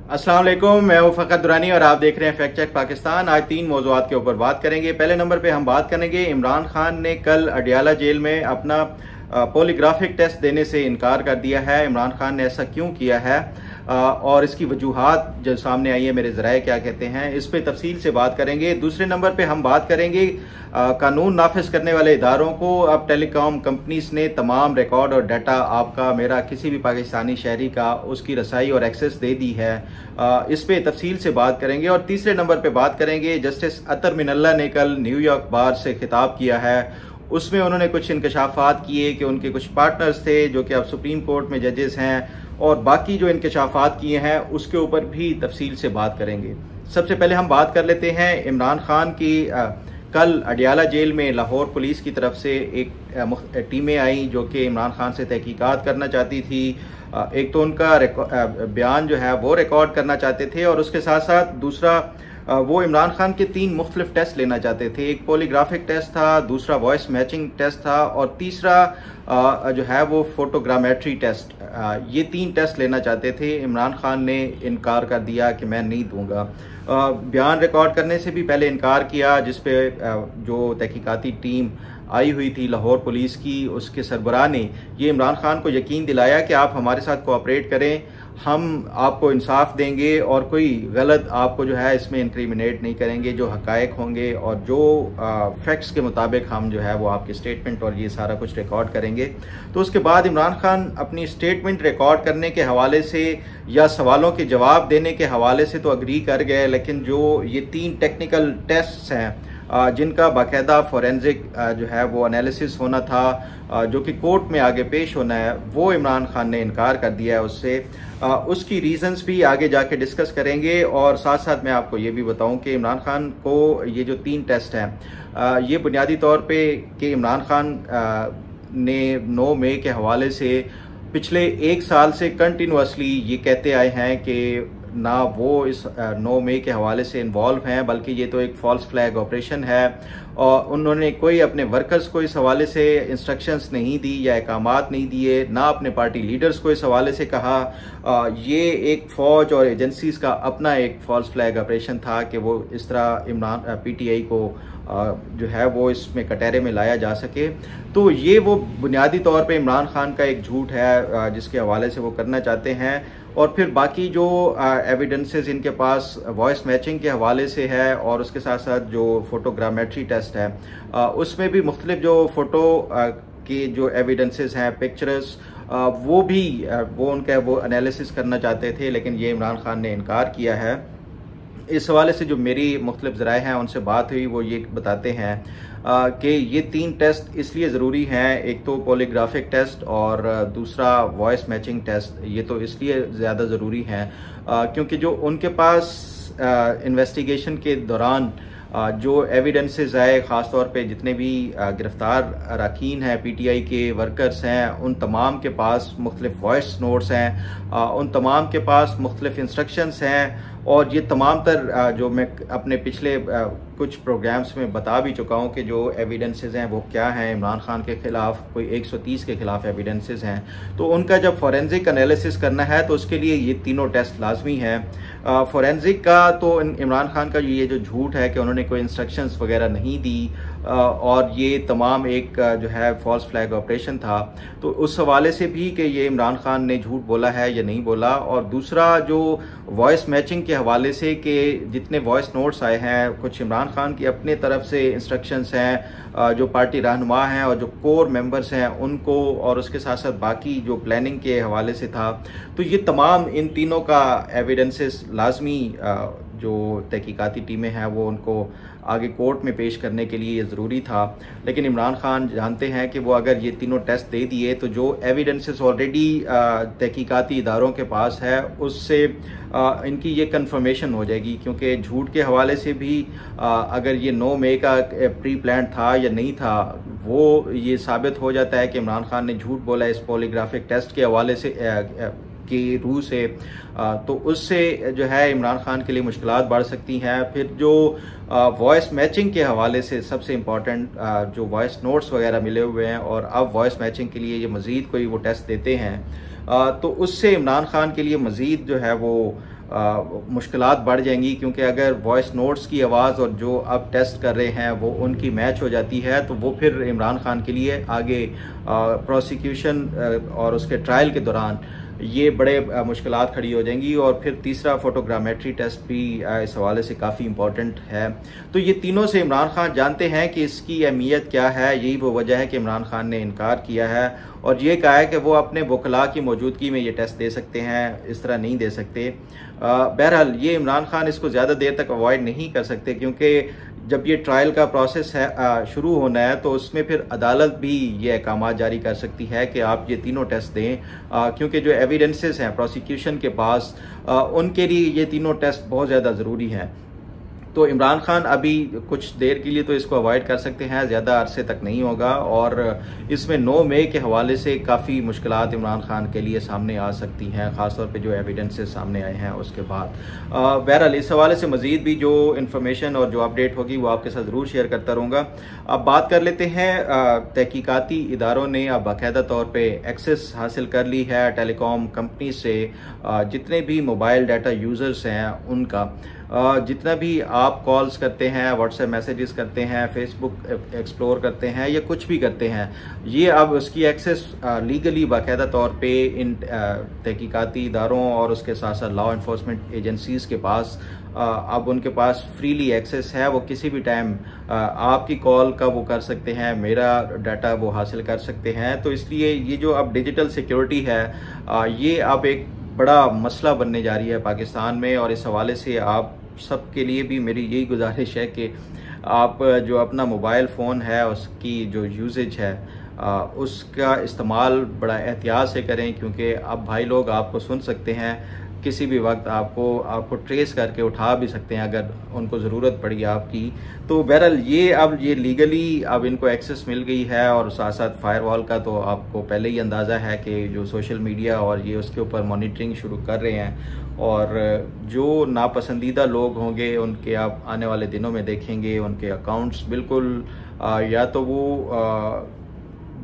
अस्सलाम वालेकुम, मैं हूं फ़खर दुरानी और आप देख रहे हैं फैक्ट चेक पाकिस्तान। आज 3 मौज़ूआत के ऊपर बात करेंगे। पहले नंबर पे हम बात करेंगे इमरान खान ने कल अडियाला जेल में अपना पॉलीग्राफिक टेस्ट देने से इनकार कर दिया है। इमरान खान ने ऐसा क्यों किया है और इसकी वजूहात जो सामने आई है, मेरे ज़राए क्या कहते हैं, इस पे तफसील से बात करेंगे। दूसरे नंबर पे हम बात करेंगे कानून नाफिज करने वाले इदारों को अब टेलीकॉम कंपनीज ने तमाम रिकॉर्ड और डाटा आपका, मेरा, किसी भी पाकिस्तानी शहरी का उसकी रसाई और एक्सेस दे दी है। इस पे तफसील से बात करेंगे। और तीसरे नंबर पे बात करेंगे जस्टिस अतर मिनल्ला ने कल न्यूयॉर्क बार से खिताब किया है। उसमें उन्होंने कुछ इंकशाफात किए कि उनके कुछ पार्टनर्स थे जो कि अब सुप्रीम कोर्ट में जजेस हैं, और बाकी जो इंकशाफात किए हैं उसके ऊपर भी तफसील से बात करेंगे। सबसे पहले हम बात कर लेते हैं इमरान खान की। कल अडियाला जेल में लाहौर पुलिस की तरफ से एक टीमें आई जो कि इमरान खान से तहकीकात करना चाहती थी। एक तो उनका बयान जो है वो रिकॉर्ड करना चाहते थे, और उसके साथ साथ दूसरा वो इमरान खान के 3 मुख्तलिफ टेस्ट लेना चाहते थे। एक पॉलीग्राफिक टेस्ट था, दूसरा वॉइस मैचिंग टेस्ट था, और तीसरा जो है वो फोटोग्रामेट्री टेस्ट। ये 3 टेस्ट लेना चाहते थे। इमरान खान ने इनकार कर दिया कि मैं नहीं दूंगा। बयान रिकॉर्ड करने से भी पहले इनकार किया, जिसपे जो तहकीकाती टीम आई हुई थी लाहौर पुलिस की, उसके सरबराह ने ये इमरान खान को यकीन दिलाया कि आप हमारे साथ कोऑपरेट करें, हम आपको इंसाफ देंगे और कोई गलत आपको जो है इसमें इंक्रिमिनेट नहीं करेंगे। जो हकायक होंगे और जो फैक्ट्स के मुताबिक हम जो है वो आपके स्टेटमेंट और ये सारा कुछ रिकॉर्ड करेंगे। तो उसके बाद इमरान खान अपनी स्टेटमेंट रिकॉर्ड करने के हवाले से या सवालों के जवाब देने के हवाले से तो अग्री कर गए, लेकिन जो ये 3 टेक्निकल टेस्ट हैं जिनका बाकायदा फोरेंसिक जो है वो एनालिसिस होना था, जो कि कोर्ट में आगे पेश होना है, वो इमरान खान ने इनकार कर दिया है उससे। उसकी रीजंस भी आगे जाके डिस्कस करेंगे। और साथ साथ मैं आपको ये भी बताऊं कि इमरान खान को ये जो 3 टेस्ट हैं ये बुनियादी तौर पे कि इमरान खान ने 9 मई के हवाले से पिछले 1 साल से कंटिन्यूसली ये कहते आए हैं कि ना वो इस 9 मई के हवाले से इन्वॉल्व हैं, बल्कि ये तो एक फॉल्स फ्लैग ऑपरेशन है। और उन्होंने कोई अपने वर्कर्स को इस हवाले से इंस्ट्रक्शंस नहीं दी या अहकामात नहीं दिए, ना अपने पार्टी लीडर्स को इस हवाले से कहा। ये एक फौज और एजेंसीज का अपना एक फॉल्स फ्लैग ऑपरेशन था कि वो इस तरह इमरान पीटीआई को जो है वो इसमें कटहरे में लाया जा सके। तो ये वो बुनियादी तौर पे इमरान खान का एक झूठ है जिसके हवाले से वो करना चाहते हैं। और फिर बाकी जो एविडेंसेस इनके पास वॉइस मैचिंग के हवाले से है, और उसके साथ साथ जो फोटोग्रामेट्री टेस्ट है उसमें भी मुख्तलिफ जो फोटो के जो एविडेंसेस हैं, पिक्चर्स, वो भी वो उनका वो एनालिसिस करना चाहते थे, लेकिन ये इमरान खान ने इनकार किया है। इस हवाले से जो मेरी मुख्तलिफ ज़राए हैं उनसे बात हुई, वो ये बताते हैं कि ये 3 टेस्ट इसलिए ज़रूरी हैं, एक तो पॉलीग्राफिक टेस्ट और दूसरा वॉइस मैचिंग टेस्ट। ये तो इसलिए ज़्यादा ज़रूरी हैं क्योंकि जो उनके पास इन्वेस्टिगेशन के दौरान जो एविडेंसेस आए, ख़ास तौर पे जितने भी गिरफ्तार अरकान हैं, पीटीआई के वर्कर्स हैं, उन तमाम के पास मुख्तलिफ वॉइस नोट्स हैं, उन तमाम के पास मुख्तलिफ इंस्ट्रक्शंस हैं। और ये तमाम तर जो मैं अपने पिछले कुछ प्रोग्राम्स में बता भी चुका हूँ कि जो एविडेंसेस हैं वो क्या हैं। इमरान खान के ख़िलाफ़ कोई 130 के ख़िलाफ़ एविडेंसेस हैं, तो उनका जब फोरेंसिक एनालिसिस करना है तो उसके लिए ये तीनों टेस्ट लाजमी हैं। फोरेंसिक का तो इमरान खान का ये जो झूठ है कि उन्होंने कोई इंस्ट्रक्शंस वगैरह नहीं दी और ये तमाम एक जो है फॉल्स फ्लैग ऑपरेशन था, तो उस हवाले से भी कि ये इमरान खान ने झूठ बोला है या नहीं बोला। और दूसरा जो वॉइस मैचिंग के हवाले से कि जितने वॉइस नोट्स आए हैं, कुछ इमरान खान की अपने तरफ से इंस्ट्रक्शंस हैं, जो पार्टी रहनुमा हैं और जो कोर मेंबर्स हैं उनको, और उसके साथ साथ बाकी जो प्लानिंग के हवाले से था। तो ये तमाम इन तीनों का एविडेंसेस लाजमी जो तहकीकाती टीमें हैं वो उनको आगे कोर्ट में पेश करने के लिए ये ज़रूरी था। लेकिन इमरान खान जानते हैं कि वो अगर ये तीनों टेस्ट दे दिए तो जो एविडेंसेस ऑलरेडी तहकीकाती इदारों के पास है उससे इनकी ये कंफर्मेशन हो जाएगी, क्योंकि झूठ के हवाले से भी अगर ये 9 मई का प्री प्लान था या नहीं था, वो ये साबित हो जाता है कि इमरान खान ने झूठ बोला इस पॉलीग्राफिक टेस्ट के हवाले से की रूह से। तो उससे जो है इमरान खान के लिए मुश्किलात बढ़ सकती हैं। फिर जो वॉइस मैचिंग के हवाले से सबसे इम्पॉर्टेंट जो वॉइस नोट्स वगैरह मिले हुए हैं, और अब वॉइस मैचिंग के लिए ये मज़ीद कोई वो टेस्ट देते हैं तो उससे इमरान खान के लिए मज़ीद जो है वो मुश्किलात बढ़ जाएंगी, क्योंकि अगर वॉइस नोट्स की आवाज़ और जो अब टेस्ट कर रहे हैं वो उनकी मैच हो जाती है तो वो फिर इमरान खान के लिए आगे प्रोसिक्यूशन और उसके ट्रायल के दौरान ये बड़े मुश्किलात खड़ी हो जाएंगी। और फिर तीसरा फोटोग्रामेट्री टेस्ट भी इस हवाले से काफ़ी इम्पोर्टेंट है। तो ये तीनों से इमरान खान जानते हैं कि इसकी अहमियत क्या है। यही वो वजह है कि इमरान खान ने इनकार किया है और ये कहा है कि वो अपने वकला की मौजूदगी में ये टेस्ट दे सकते हैं, इस तरह नहीं दे सकते। बहरहाल ये इमरान खान इसको ज़्यादा देर तक अवॉइड नहीं कर सकते, क्योंकि जब ये ट्रायल का प्रोसेस है शुरू होना है तो उसमें फिर अदालत भी ये अहकाम जारी कर सकती है कि आप ये तीनों टेस्ट दें, क्योंकि जो एविडेंसेस हैं प्रोसिक्यूशन के पास उनके लिए ये तीनों टेस्ट बहुत ज़्यादा ज़रूरी हैं। तो इमरान खान अभी कुछ देर के लिए तो इसको अवॉइड कर सकते हैं, ज़्यादा अरसे तक नहीं होगा। और इसमें 9 मई के हवाले से काफ़ी मुश्किलात इमरान खान के लिए सामने आ सकती हैं, ख़ासतौर पे जो एविडेंसेस सामने आए हैं उसके बाद। बहरहाल इस हवाले से मज़ीद भी जो इन्फॉर्मेशन और जो अपडेट होगी वो आपके साथ ज़रूर शेयर करता रहूँगा। अब बात कर लेते हैं, तहकीकाती इदारों ने अब बाकायदा तौर पर एक्सेस हासिल कर ली है टेलीकॉम कंपनी से। जितने भी मोबाइल डाटा यूज़र्स हैं उनका जितना भी आप कॉल्स करते हैं, व्हाट्सएप मैसेजेस करते हैं, फेसबुक एक्सप्लोर करते हैं या कुछ भी करते हैं, ये अब उसकी एक्सेस लीगली बाकायदा तौर पे इन तहकीकाती इदारों और उसके साथ साथ लॉ इन्फोर्समेंट एजेंसीज़ के पास अब उनके पास फ्रीली एक्सेस है। वो किसी भी टाइम आपकी कॉल का वो कर सकते हैं, मेरा डाटा वो हासिल कर सकते हैं। तो इसलिए ये जो अब डिजिटल सिक्योरिटी है ये अब एक बड़ा मसला बनने जा रही है पाकिस्तान में। और इस हवाले से आप सबके लिए भी मेरी यही गुजारिश है कि आप जो अपना मोबाइल फ़ोन है उसकी जो यूजेज है उसका इस्तेमाल बड़ा एहतियात से करें, क्योंकि अब भाई लोग आपको सुन सकते हैं, किसी भी वक्त आपको ट्रेस करके उठा भी सकते हैं अगर उनको ज़रूरत पड़ी आपकी। तो बहरहाल ये अब ये लीगली अब इनको एक्सेस मिल गई है। और साथ साथ फायरवॉल का तो आपको पहले ही अंदाज़ा है कि जो सोशल मीडिया और ये उसके ऊपर मॉनिटरिंग शुरू कर रहे हैं, और जो नापसंदीदा लोग होंगे उनके आप आने वाले दिनों में देखेंगे उनके अकाउंट्स बिल्कुल या तो वो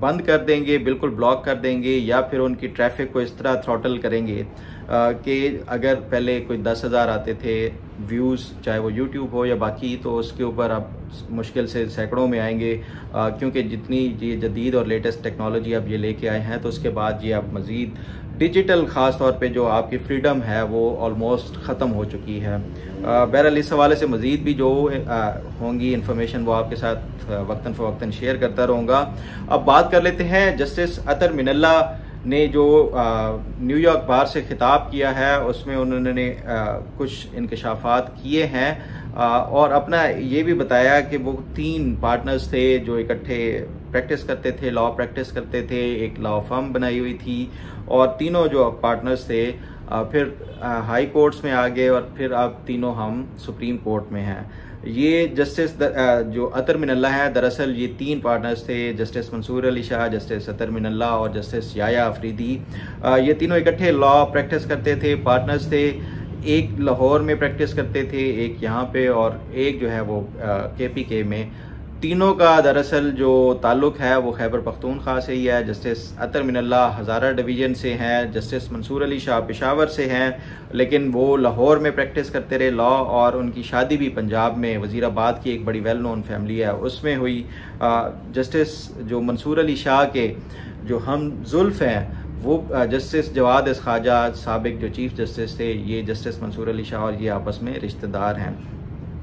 बंद कर देंगे, बिल्कुल ब्लॉक कर देंगे, या फिर उनकी ट्रैफिक को इस तरह थ्रॉटल करेंगे कि अगर पहले कोई 10,000 आते थे व्यूज़, चाहे वो यूट्यूब हो या बाकी, तो उसके ऊपर अब मुश्किल से सैकड़ों में आएंगे, क्योंकि जितनी ये जदीद और लेटेस्ट टेक्नोलॉजी अब ये लेके आए हैं। तो उसके बाद ये अब मज़ीद डिजिटल ख़ास तौर पे जो आपकी फ्रीडम है वो ऑलमोस्ट ख़त्म हो चुकी है। बहरहाल इस हवाले से मज़ीद भी जो होंगी इन्फॉर्मेशन वो आपके साथ वक्तन फ़वक्तन शेयर करता रहूँगा। अब बात कर लेते हैं जस्टिस अतर मिनल्ला ने जो न्यूयॉर्क बार से खिताब किया है, उसमें उन्होंने कुछ इंकशाफात किए हैं और अपना ये भी बताया कि वो 3 पार्टनर्स थे जो इकट्ठे प्रैक्टिस करते थे, लॉ प्रैक्टिस करते थे, एक लॉ फर्म बनाई हुई थी, और तीनों जो पार्टनर्स थे फिर हाई कोर्ट्स में आ गए और फिर अब तीनों हम सुप्रीम कोर्ट में हैं। ये जस्टिस जो अतर मिनल्ला है, दरअसल ये 3 पार्टनर्स थे, जस्टिस मंसूर अली शाह, जस्टिस अतर मिनल्ला और जस्टिस याया अफरीदी। ये तीनों इकट्ठे लॉ प्रैक्टिस करते थे, पार्टनर्स थे। एक लाहौर में प्रैक्टिस करते थे, एक यहाँ पे, और एक जो है वो KPK में। तीनों का दरअसल जो ताल्लुक है वो खैबर पख्तूनख्वा से ही है। जस्टिस अतर मिनल्ला हज़ारा डिवीज़न से हैं, जस्टिस मंसूर अली शाह पेशावर से हैं, लेकिन वो लाहौर में प्रैक्टिस करते रहे लॉ, और उनकी शादी भी पंजाब में वज़ीराबाद की एक बड़ी वेल नोन फैमिली है उसमें हुई। जस्टिस जो मंसूर अली शाह के जो हम जुल्फ़ हैं वो जस्टिस जवाद ख्वाजा साबिक जो चीफ जस्टिस थे, ये जस्टिस मंसूर अली शाह और ये आपस में रिश्तेदार हैं।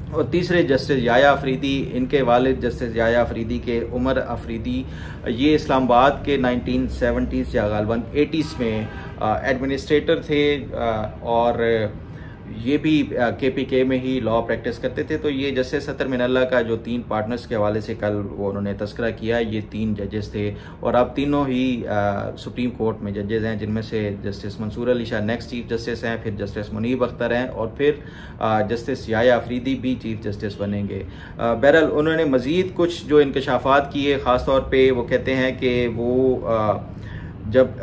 और तीसरे जस्टिस याया अफरीदी, इनके वालिद जस्टिस याया अफरीदी के उमर अफरीदी, ये इस्लामाबाद के 1970s या गालबन 80s में एडमिनिस्ट्रेटर थे और ये भी KPK में ही लॉ प्रैक्टिस करते थे। तो ये जस्टिस अतर मिनल्ला का जो 3 पार्टनर्स के हवाले से कल वो उन्होंने तस्करा किया, ये 3 जजेस थे और अब तीनों ही सुप्रीम कोर्ट में जजेस हैं, जिनमें से justice Mansoor Ali Shah next chief justice हैं, फिर जस्टिस मुनीब अख्तर हैं और फिर जस्टिस याया अफरीदी भी चीफ जस्टिस बनेंगे। बहरहाल उन्होंने मज़ीद कुछ जो इंकशाफात किए, ख़ास तौर पर वो कहते हैं कि वो जब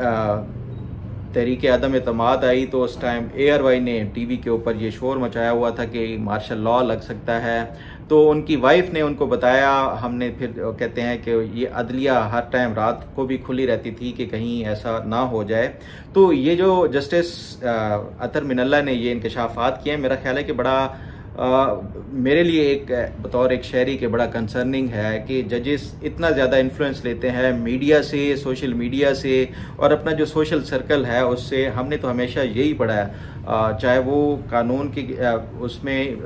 तहरीक अदम एतमाद आई तो उस टाइम ARY ने टीवी के ऊपर ये शोर मचाया हुआ था कि मार्शल लॉ लग सकता है। तो उनकी वाइफ ने उनको बताया, हमने फिर कहते हैं कि ये अदलिया हर टाइम रात को भी खुली रहती थी कि कहीं ऐसा ना हो जाए। तो ये जो जस्टिस अतर मिनल्ला ने ये इंकशाफात किए, मेरा ख्याल है कि बड़ा मेरे लिए एक बतौर एक शहरी के बड़ा कंसर्निंग है कि जजेस इतना ज़्यादा इन्फ्लुएंस लेते हैं मीडिया से, सोशल मीडिया से और अपना जो सोशल सर्कल है उससे। हमने तो हमेशा यही पढ़ा है, चाहे वो कानून की उसमें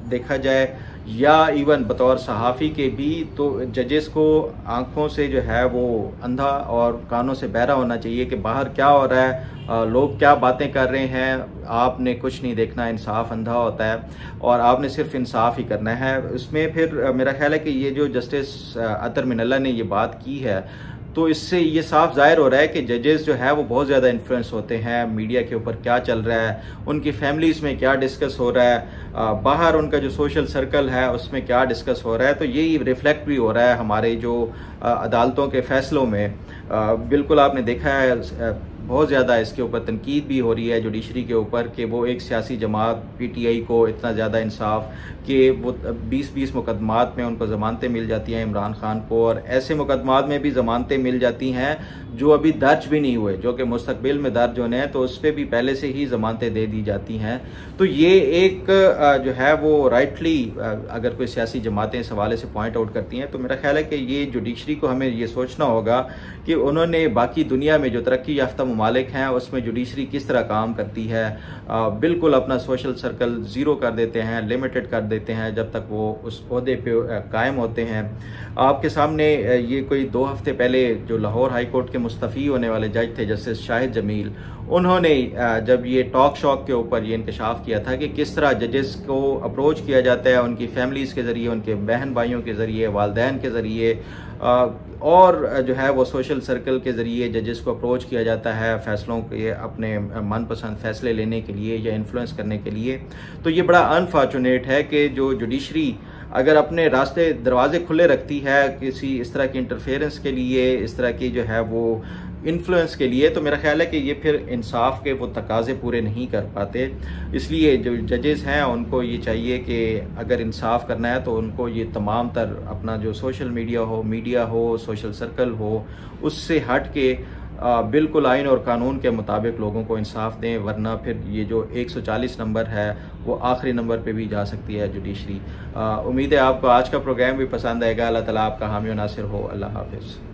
देखा जाए या इवन बतौर सहाफ़ी के भी, तो जजेस को आंखों से जो है वो अंधा और कानों से बहरा होना चाहिए कि बाहर क्या हो रहा है, लोग क्या बातें कर रहे हैं। आपने कुछ नहीं देखना, इंसाफ अंधा होता है और आपने सिर्फ इंसाफ ही करना है। उसमें फिर मेरा ख्याल है कि ये जो जस्टिस अतर मिनल्ला ने ये बात की है, तो इससे ये साफ जाहिर हो रहा है कि जजेस जो है वो बहुत ज़्यादा इन्फ्लुएंस होते हैं मीडिया के ऊपर, क्या चल रहा है, उनकी फैमिलीज़ में क्या डिस्कस हो रहा है, बाहर उनका जो सोशल सर्कल है उसमें क्या डिस्कस हो रहा है। तो यही रिफ्लेक्ट भी हो रहा है हमारे जो अदालतों के फैसलों में। बिल्कुल आपने देखा है बहुत ज़्यादा इसके ऊपर तनकीद भी हो रही है जुडिशरी के ऊपर कि वो एक सियासी जमात PTI को इतना ज़्यादा इंसाफ कि वो 20-20 मुकदमात में उनको ज़मानतें मिल जाती हैं इमरान खान को, और ऐसे मुकदमात में भी ज़मानतें मिल जाती हैं जो अभी दर्ज भी नहीं हुए, जो कि मुस्तकबिल में दर्ज होने हैं, तो उस पर भी पहले से ही ज़मानतें दे दी जाती हैं। तो ये एक जो है वो राइटली अगर कोई सियासी जमातें इस हवाले से पॉइंट आउट करती हैं, तो मेरा ख्याल है कि ये जुडिशरी को हमें ये सोचना होगा कि उन्होंने बाकी दुनिया में जो तरक्की याफ्ता ममालिक हैं उसमें जुडिशरी किस तरह काम करती है। बिल्कुल अपना सोशल सर्कल ज़ीरो कर देते हैं, लिमिटेड कर देते हैं जब तक वो उस ओहदे पे कायम होते हैं। आपके सामने ये कोई 2 हफ्ते पहले जो लाहौर हाई कोर्ट के मुस्तफ़ी होने वाले जज थे जस्टिस शाहिद जमील, उन्होंने जब ये टॉक शॉक के ऊपर ये इंकशाफ किया था कि किस तरह जजेस को अप्रोच किया जाता है उनकी फैमिलीज़ के ज़रिए, उनके बहन भाइयों के ज़रिए, वालदैन के ज़रिए, और जो है वो सोशल सर्कल के ज़रिए जजेस को अप्रोच किया जाता है फ़ैसलों के, अपने मनपसंद फ़ैसले लेने के लिए या इन्फ्लुएंस करने के लिए। तो ये बड़ा अनफॉर्चुनेट है कि जो जुडिशरी अगर अपने रास्ते दरवाजे खुले रखती है किसी इस तरह की इंटरफेरेंस के लिए, इस तरह की जो है वो इन्फ्लुएंस के लिए, तो मेरा ख्याल है कि ये फिर इंसाफ के वो तकाजे पूरे नहीं कर पाते। इसलिए जो जजेस हैं उनको ये चाहिए कि अगर इंसाफ करना है तो उनको ये तमाम तर अपना जो सोशल मीडिया हो, सोशल सर्कल हो, उससे हट के बिल्कुल आइन और कानून के मुताबिक लोगों को इंसाफ दें, वरना फिर ये जो 140 नंबर है वो आखिरी नंबर पे भी जा सकती है जुडिशरी। उम्मीद है आपको आज का प्रोग्राम भी पसंद आएगा। अल्लाह ताला आपका हामी और नासिर हो। अल्लाह हाफिज़।